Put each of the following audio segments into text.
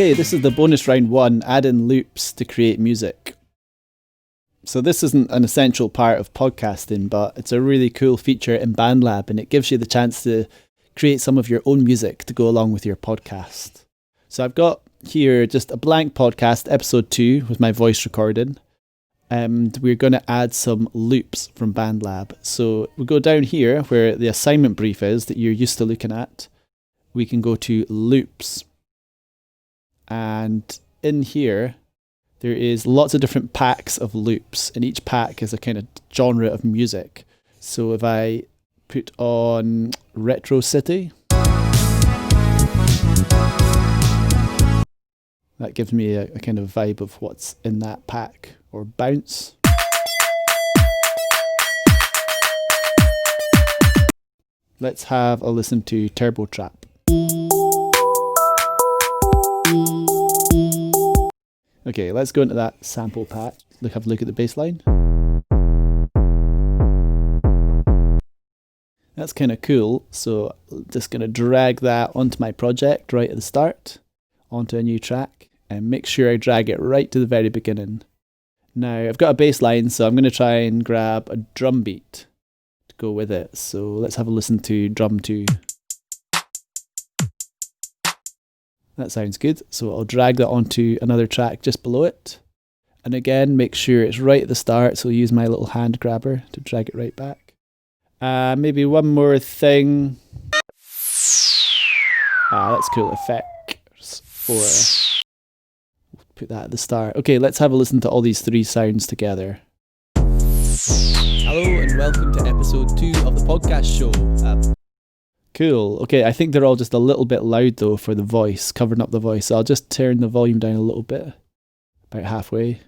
Okay, this is the bonus round 1, add in loops to create music. So this isn't an essential part of podcasting, but it's a really cool feature in BandLab, and it gives you the chance to create some of your own music to go along with your podcast. So I've got here just a blank podcast, episode 2, with my voice recorded. And we're going to add some loops from BandLab. So we go down here where the assignment brief is that you're used to looking at. We can go to loops. And in here, there is lots of different packs of loops. And each pack is a kind of genre of music. So if I put on Retro City, that gives me a kind of vibe of what's in that pack. Or bounce. Let's have a listen to Turbo Trap. Okay, let's go into that sample pack. Have a look at the bass line. That's kind of cool. So just going to drag that onto my project right at the start, onto a new track, and make sure I drag it right to the very beginning. Now, I've got a bass line, so I'm going to try and grab a drum beat to go with it. So let's have a listen to drum 2. That sounds good. So I'll drag that onto another track just below it. And again, make sure it's right at the start, so I'll use my little hand grabber to drag it right back. Maybe one more thing. That's cool effects for... Put that at the start. Okay, let's have a listen to all these 3 sounds together. Hello and welcome to episode 2 of the podcast show. Cool. Okay, I think they're all just a little bit loud though for the voice, covering up the voice. So I'll just turn the volume down a little bit, about halfway.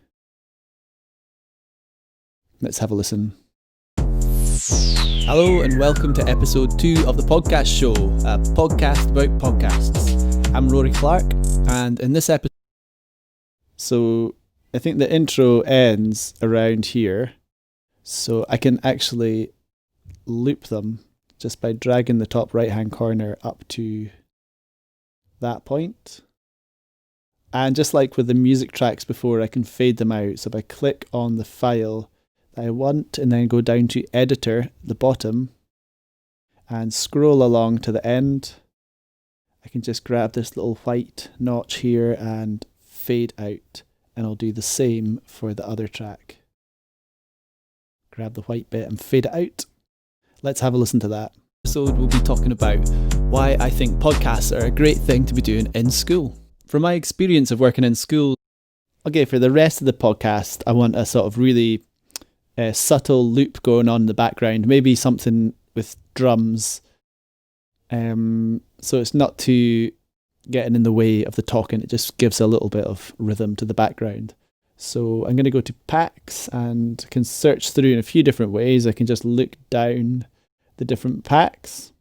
Let's have a listen. Hello and welcome to episode 2 of the podcast show, a podcast about podcasts. I'm Rory Clark, and in this episode, so I think the intro ends around here, so I can actually loop them just by dragging the top right hand corner up to that point. And just like with the music tracks before, I can fade them out. So if I click on the file that I want and then go down to editor at the bottom and scroll along to the end, I can just grab this little white notch here and fade out, and I'll do the same for the other track. Grab the white bit and fade it out. Let's have a listen to that. Episode we'll be talking about why I think podcasts are a great thing to be doing in school. From my experience of working in school, okay, for the rest of the podcast, I want a sort of really subtle loop going on in the background, maybe something with drums, so it's not too getting in the way of the talking. It just gives a little bit of rhythm to the background. So I'm going to go to packs and can search through in a few different ways. I can just look down the different packs,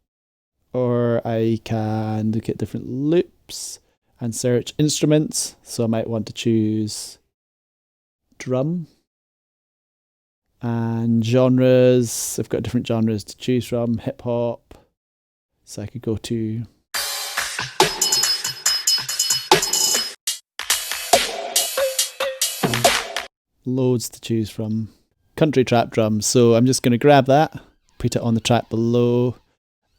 or I can look at different loops and search instruments. So I might want to choose drum. And genres, I've got different genres to choose from. Hip hop. So I could go to loads to choose from. Country trap drums. So I'm just going to grab that, put it on the track below,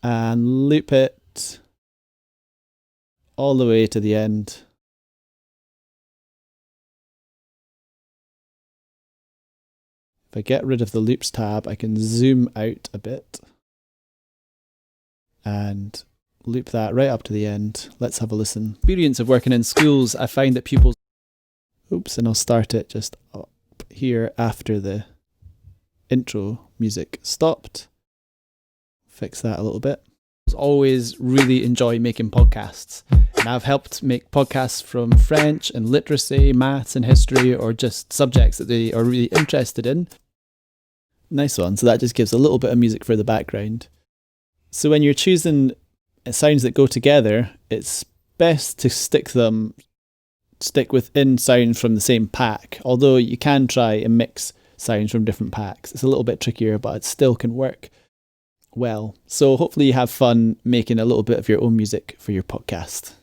and loop it all the way to the end. If I get rid of the loops tab, I can zoom out a bit and loop that right up to the end. Let's have a listen. Experience of working in schools, I find that pupils... Oops, and I'll start it just up here after the intro music stopped. Fix that a little bit. I always really enjoy making podcasts, and I've helped make podcasts from French and literacy, maths and history, or just subjects that they are really interested in. Nice one. So that just gives a little bit of music for the background. So when you're choosing sounds that go together, it's best to stick within sounds from the same pack, although you can try and mix sounds from different packs. It's a little bit trickier, but it still can work well. So hopefully you have fun making a little bit of your own music for your podcast.